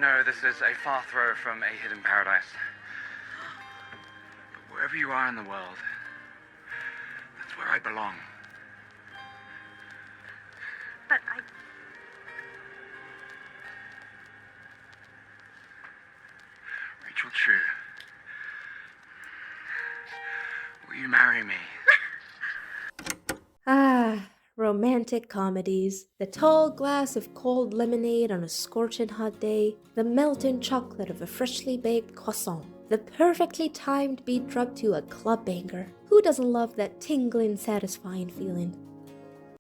know this is a far throw from a hidden paradise. But wherever you are in the world, that's where I belong. But Rachel True, will you marry me? Romantic comedies. The tall glass of cold lemonade on a scorching hot day, the melting chocolate of a freshly baked croissant, the perfectly timed beat drop to a club banger. Who doesn't love that tingling, satisfying feeling?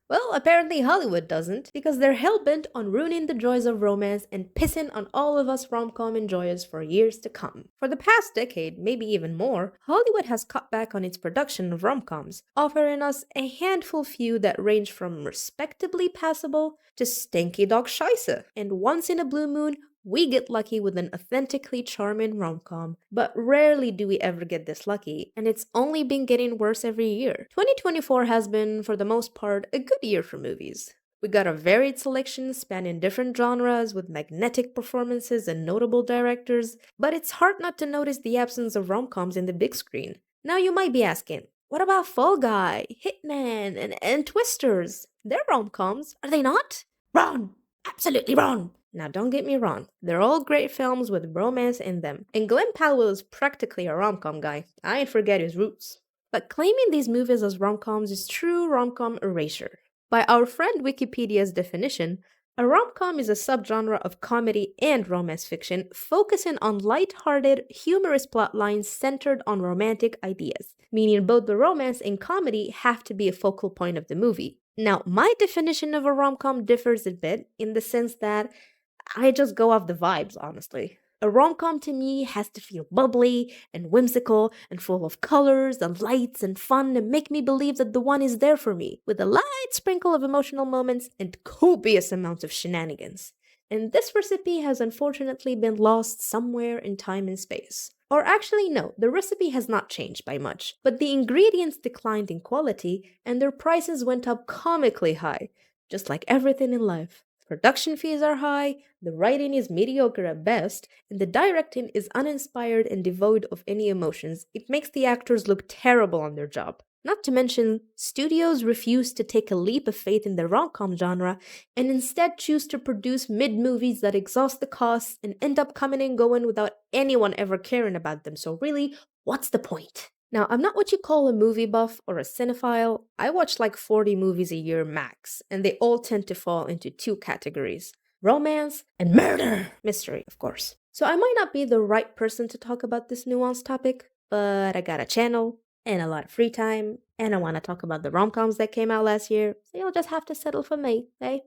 Well, apparently Hollywood doesn't, because they're hell-bent on ruining the joys of romance and pissing on all of us rom-com enjoyers for years to come. For the past decade, maybe even more, Hollywood has cut back on its production of rom-coms, offering us a handful few that range from respectably passable to stinky dog scheisse. And once in a blue moon, we get lucky with an authentically charming rom-com, but rarely do we ever get this lucky, and it's only been getting worse every year. 2024 has been, for the most part, a good year for movies. We got a varied selection spanning different genres with magnetic performances and notable directors, but it's hard not to notice the absence of rom-coms in the big screen. Now you might be asking, what about Fall Guy, Hitman, and Twisters? They're rom-coms, are they not? Wrong! Absolutely wrong! Now don't get me wrong, they're all great films with romance in them, and Glenn Powell is practically a rom-com guy. I ain't forget his roots. But claiming these movies as rom-coms is true rom-com erasure. By our friend Wikipedia's definition, a rom-com is a subgenre of comedy and romance fiction focusing on light-hearted, humorous plot lines centered on romantic ideas, meaning both the romance and comedy have to be a focal point of the movie. Now, my definition of a rom-com differs a bit in the sense that I just go off the vibes, honestly. A rom-com to me has to feel bubbly and whimsical and full of colors and lights and fun and make me believe that the one is there for me, with a light sprinkle of emotional moments and copious amounts of shenanigans. And this recipe has unfortunately been lost somewhere in time and space. Or actually, no, the recipe has not changed by much, but the ingredients declined in quality and their prices went up comically high, just like everything in life. Production fees are high, the writing is mediocre at best, and the directing is uninspired and devoid of any emotions. It makes the actors look terrible on their job. Not to mention, studios refuse to take a leap of faith in the rom-com genre and instead choose to produce mid-movies that exhaust the costs and end up coming and going without anyone ever caring about them. So really, what's the point? Now, I'm not what you call a movie buff or a cinephile. I watch like 40 movies a year max, and they all tend to fall into two categories: romance and murder. Mystery, of course. So I might not be the right person to talk about this nuanced topic, but I got a channel and a lot of free time, and I want to talk about the rom-coms that came out last year, so you'll just have to settle for me, eh?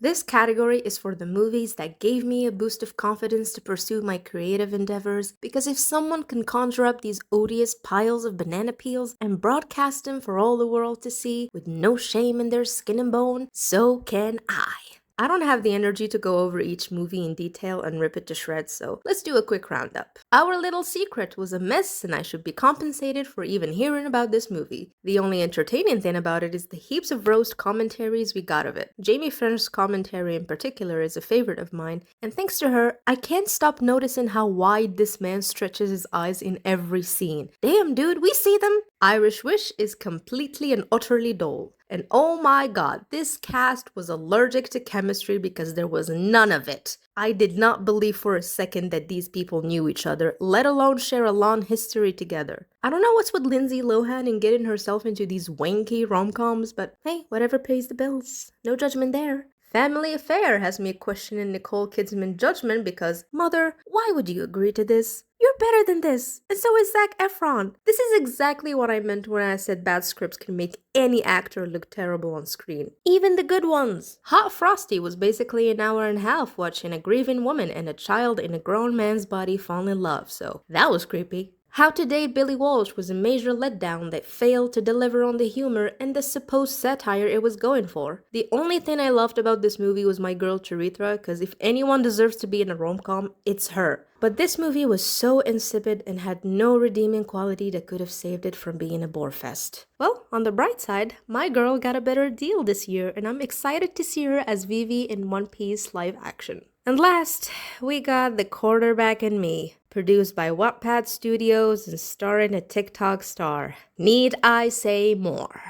This category is for the movies that gave me a boost of confidence to pursue my creative endeavors, because if someone can conjure up these odious piles of banana peels and broadcast them for all the world to see with no shame in their skin and bone, so can I. I don't have the energy to go over each movie in detail and rip it to shreds, so let's do a quick roundup. Our Little Secret was a mess, and I should be compensated for even hearing about this movie. The only entertaining thing about it is the heaps of roast commentaries we got of it. Jamie French's commentary in particular is a favorite of mine, and thanks to her, I can't stop noticing how wide this man stretches his eyes in every scene. Damn, dude, we see them! Irish Wish is completely and utterly dull. And oh my god, this cast was allergic to chemistry because there was none of it. I did not believe for a second that these people knew each other, let alone share a long history together. I don't know what's with Lindsay Lohan and getting herself into these wanky rom-coms, but hey, whatever pays the bills. No judgment there. Family Affair has me questioning Nicole Kidman's judgment because, mother, why would you agree to this? You're better than this, and so is Zac Efron. This is exactly what I meant when I said bad scripts can make any actor look terrible on screen. Even the good ones. Hot Frosty was basically an hour and a half watching a grieving woman and a child in a grown man's body fall in love, so that was creepy. How to Date Billy Walsh was a major letdown that failed to deliver on the humor and the supposed satire it was going for. The only thing I loved about this movie was my girl Charitra, because if anyone deserves to be in a rom-com, it's her. But this movie was so insipid and had no redeeming quality that could have saved it from being a bore fest. Well, on the bright side, my girl got a better deal this year, and I'm excited to see her as Vivi in One Piece live action. And last, we got The Quarterback and Me, produced by Wattpad Studios and starring a TikTok star. Need I say more?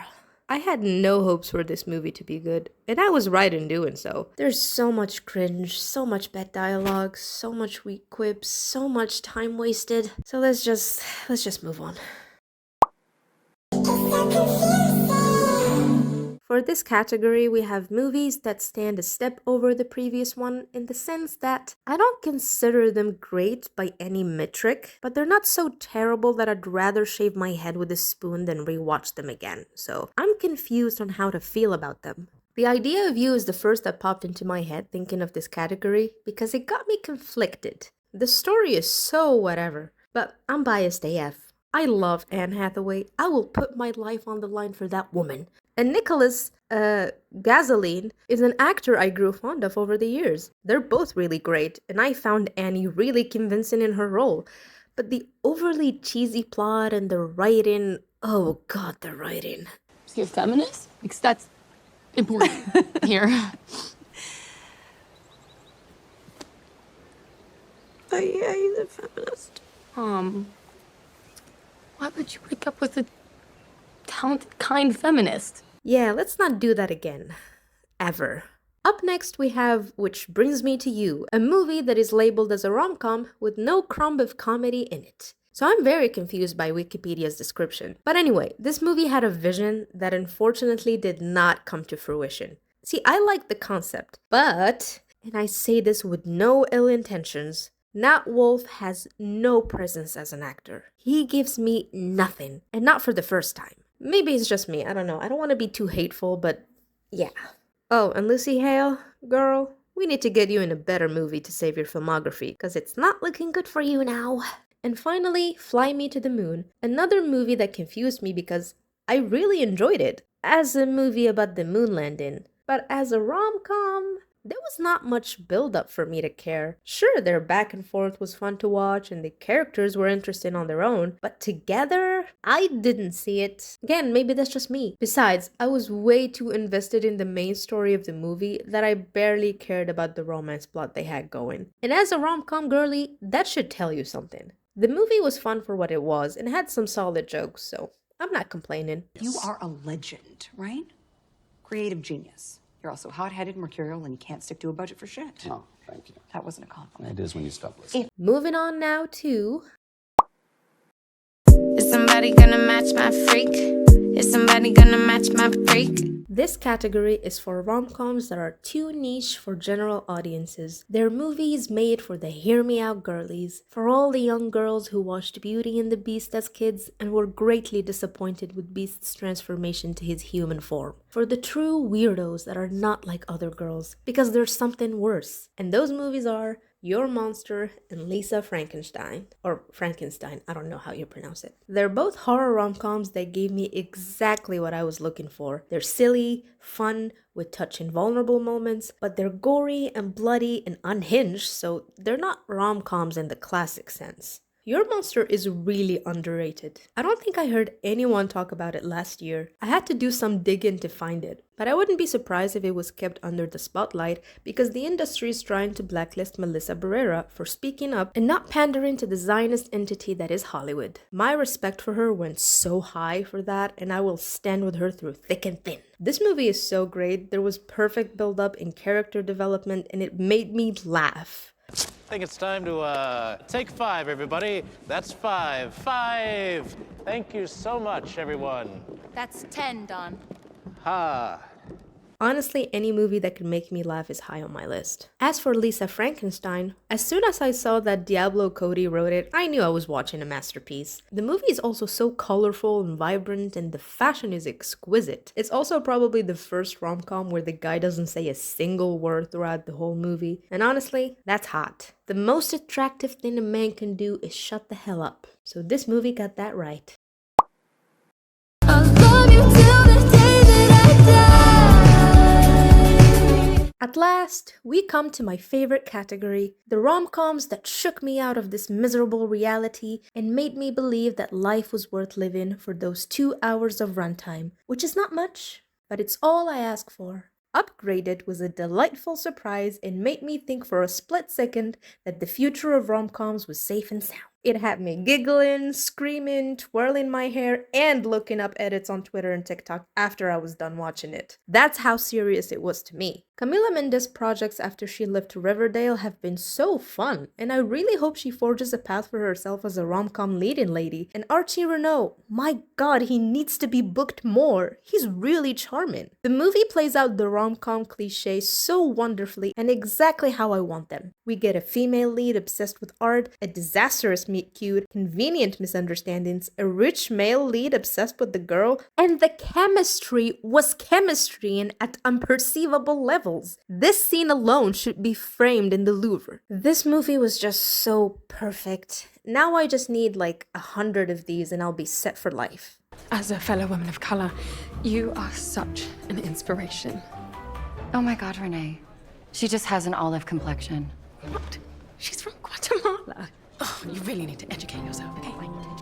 I had no hopes for this movie to be good, and I was right in doing so. There's so much cringe, so much bad dialogue, so much weak quips, so much time wasted. So let's just move on. For this category, we have movies that stand a step over the previous one in the sense that I don't consider them great by any metric, but they're not so terrible that I'd rather shave my head with a spoon than rewatch them again. So I'm confused on how to feel about them. The idea of You is the first that popped into my head thinking of this category because it got me conflicted. The story is so whatever, but I'm biased AF. I love Anne Hathaway. I will put my life on the line for that woman. And Nicholas Gasoline is an actor I grew fond of over the years. They're both really great, and I found Annie really convincing in her role. But the overly cheesy plot and the writing, oh god, the writing. Is he a feminist? Because that's important here. Oh yeah, he's a feminist. Why would you break up with a talented, kind feminist? Yeah, let's not do that again. Ever. Up next we have Which Brings Me to You, a movie that is labeled as a rom-com with no crumb of comedy in it. So I'm very confused by Wikipedia's description. But anyway, this movie had a vision that unfortunately did not come to fruition. See, I like the concept, but, and I say this with no ill intentions, Nat Wolff has no presence as an actor. He gives me nothing, and not for the first time. Maybe it's just me, I don't know. I don't want to be too hateful, but yeah. Oh, and Lucy Hale, girl, we need to get you in a better movie to save your filmography, because it's not looking good for you now. And finally, Fly Me to the Moon, another movie that confused me because I really enjoyed it as a movie about the moon landing. But as a rom-com, there was not much build-up for me to care. Sure, their back and forth was fun to watch and the characters were interesting on their own, but together, I didn't see it. Again, maybe that's just me. Besides, I was way too invested in the main story of the movie that I barely cared about the romance plot they had going. And as a rom-com girly, that should tell you something. The movie was fun for what it was and had some solid jokes, so I'm not complaining. You are a legend, right? Creative genius. You're also hot-headed, mercurial, and you can't stick to a budget for shit. Oh, thank you. That wasn't a compliment. It is when you stop listening. Moving on now to... Is somebody gonna match my freak? Is somebody gonna match my freak? This category is for rom-coms that are too niche for general audiences. They're movies made for the hear me out girlies, for all the young girls who watched Beauty and the Beast as kids and were greatly disappointed with Beast's transformation to his human form, for the true weirdos that are not like other girls, because there's something worse. And those movies are Your Monster and Lisa Frankenstein, or Frankenstein, I don't know how you pronounce it. They're both horror rom-coms that gave me exactly what I was looking for. They're silly, fun, with touching vulnerable moments, but they're gory and bloody and unhinged, so they're not rom-coms in the classic sense. Your Monster is really underrated. I don't think I heard anyone talk about it last year. I had to do some digging to find it, but I wouldn't be surprised if it was kept under the spotlight because the industry is trying to blacklist Melissa Barrera for speaking up and not pandering to the Zionist entity that is Hollywood. My respect for her went so high for that, and I will stand with her through thick and thin. This movie is so great. There was perfect build-up in character development, and it made me laugh. I think it's time to take 5, everybody. That's 5. 5! Thank you so much, everyone. That's 10, Don. Ha! Honestly, any movie that can make me laugh is high on my list. As for Lisa Frankenstein, as soon as I saw that Diablo Cody wrote it, I knew I was watching a masterpiece. The movie is also so colorful and vibrant, and the fashion is exquisite. It's also probably the first rom-com where the guy doesn't say a single word throughout the whole movie, and honestly, that's hot. The most attractive thing a man can do is shut the hell up. So this movie got that right. At last, we come to my favorite category, the rom-coms that shook me out of this miserable reality and made me believe that life was worth living for those 2 hours of runtime, which is not much, but it's all I ask for. Upgraded was a delightful surprise and made me think for a split second that the future of rom-coms was safe and sound. It had me giggling, screaming, twirling my hair, and looking up edits on Twitter and TikTok after I was done watching it. That's how serious it was to me. Camila Mendes' projects after she left Riverdale have been so fun, and I really hope she forges a path for herself as a rom-com leading lady. And Archie Renault, my god, he needs to be booked more. He's really charming. The movie plays out the rom-com cliché so wonderfully and exactly how I want them. We get a female lead obsessed with art, a disastrous meet cute, convenient misunderstandings, a rich male lead obsessed with the girl, and the chemistry was chemistry at unperceivable levels. This scene alone should be framed in the Louvre. This movie was just so perfect. Now I just need like 100 of these and I'll be set for life. As a fellow woman of color, you are such an inspiration. Oh my god, Renee. She just has an olive complexion. What? She's from Guatemala. Oh, you really need to educate yourself, okay?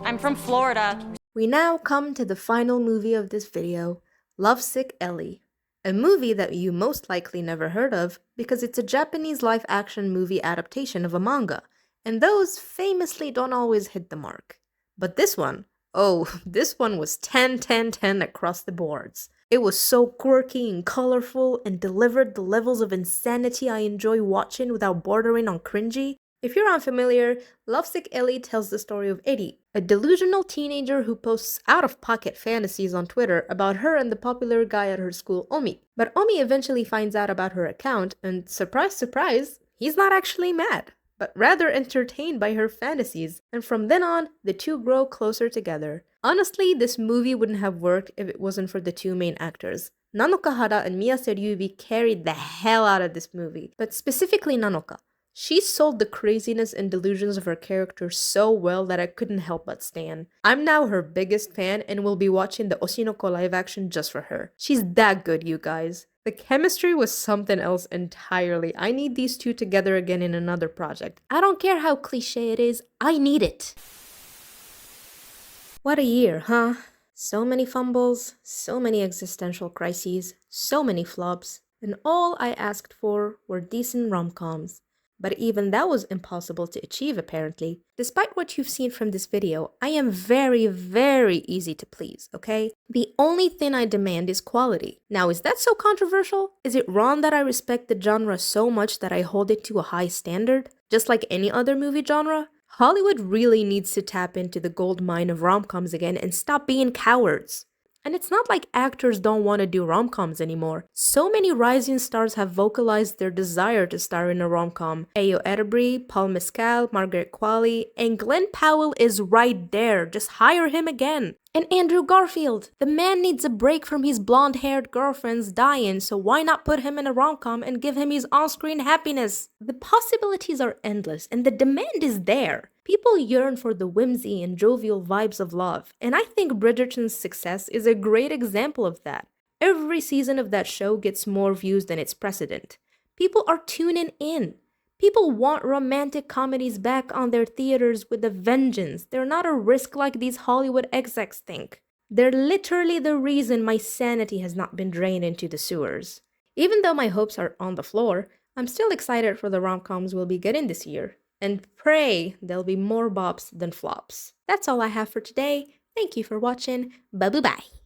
I'm from Florida. We now come to the final movie of this video, Lovesick Ellie. A movie that you most likely never heard of because it's a Japanese live-action movie adaptation of a manga, and those famously don't always hit the mark. But this one, oh, this one was 10, 10, 10 across the boards. It was so quirky and colorful and delivered the levels of insanity I enjoy watching without bordering on cringy. If you're unfamiliar, Lovesick Ellie tells the story of Eddie, a delusional teenager who posts out-of-pocket fantasies on Twitter about her and the popular guy at her school, Omi. But Omi eventually finds out about her account and, surprise, surprise, he's not actually mad, but rather entertained by her fantasies, and from then on, the two grow closer together. Honestly, this movie wouldn't have worked if it wasn't for the two main actors. Nanoka Hara and Miyase Ryubi carried the hell out of this movie, but specifically Nanoka. She sold the craziness and delusions of her character so well that I couldn't help but stan. I'm now her biggest fan and will be watching the Oshinoko live action just for her. She's that good, you guys. The chemistry was something else entirely. I need these two together again in another project. I don't care how cliche it is, I need it. What a year, huh? So many fumbles, so many existential crises, so many flops, and all I asked for were decent rom-coms. But even that was impossible to achieve apparently. Despite what you've seen from this video, I am very, very easy to please, okay? The only thing I demand is quality. Now, is that so controversial? Is it wrong that I respect the genre so much that I hold it to a high standard? Just like any other movie genre? Hollywood really needs to tap into the gold mine of rom-coms again and stop being cowards. And it's not like actors don't want to do rom-coms anymore. So many rising stars have vocalized their desire to star in a rom-com. Ayo Edebri, Paul Mescal, Margaret Qualley, and Glenn Powell is right there. Just hire him again. And Andrew Garfield. The man needs a break from his blonde-haired girlfriends dying, so why not put him in a rom-com and give him his on-screen happiness? The possibilities are endless, and the demand is there. People yearn for the whimsy and jovial vibes of love, and I think Bridgerton's success is a great example of that. Every season of that show gets more views than its precedent. People are tuning in. People want romantic comedies back on their theaters with a vengeance. They're not a risk like these Hollywood execs think. They're literally the reason my sanity has not been drained into the sewers. Even though my hopes are on the floor, I'm still excited for the rom-coms we'll be getting this year. And pray there'll be more bops than flops. That's all I have for today. Thank you for watching. Bye-bye.